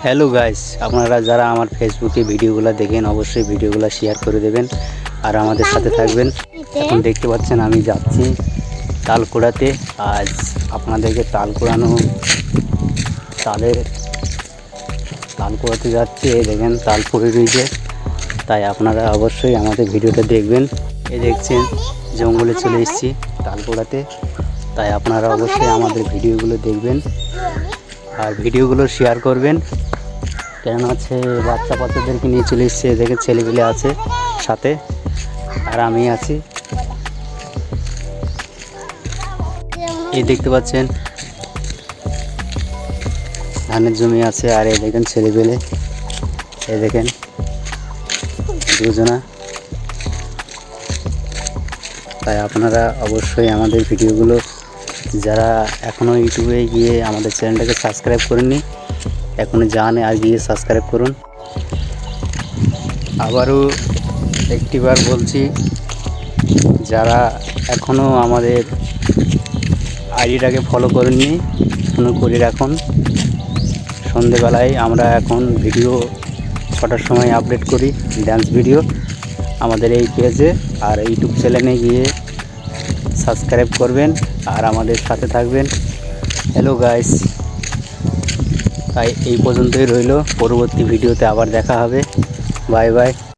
Hello guys, আপনারা যারা আমার ফেসবুকে ভিডিওগুলো দেখেন অবশ্যই ভিডিওগুলো শেয়ার করে দেবেন আর আমাদের সাথে থাকবেন। এখন দেখতে পাচ্ছেন আমি যাচ্ছি তাল কুড়াতে। আজ আপনাদেরকে তাল কুড়ানো তাল কুড়াতে যাচ্ছি। এই দেখেন তাল পড়ে রয়েছে, তাই আপনারা অবশ্যই আমাদের ভিডিওটা দেখবেন। এই দেখছেন জঙ্গলে চলে এসেছি তাল কুড়াতে, তাই আপনারা অবশ্যই আমাদের ভিডিওগুলো দেখবেন আর ভিডিওগুলো শেয়ার করবেন। কেন আছে বাচ্চাদেরকে নিয়ে চলে এসছে, দেখে ছেলেপিলে আছে সাথে আর আমি আছি। এই দেখতে পাচ্ছেন ধানের জমি আছে আর এই দেখেন ছেলেপিলে, এই দেখেন দুজনা। তাই আপনারা অবশ্যই আমাদের ভিডিওগুলো যারা এখনও ইউটিউবে গিয়ে আমাদের চ্যানেলটাকে সাবস্ক্রাইব করেননি এখনও যান আর গিয়ে সাবস্ক্রাইব করুন। আবারও একটিবার বলছি, যারা এখনও আমাদের আইডিটাকে ফলো করেননি এখনও করে রাখুন। সন্ধেবেলায় আমরা এখন ভিডিও 6টার সময় আপডেট করি ড্যান্স ভিডিও আমাদের এই পেজে, আর ইউটিউব চ্যানেলে গিয়ে সাবস্ক্রাইব করবেন আর আমাদের সাথে থাকবেন। হ্যালো গাইস, তাই এই পর্যন্তই রইল, পরবর্তী ভিডিওতে আবার দেখা হবে। Bye bye.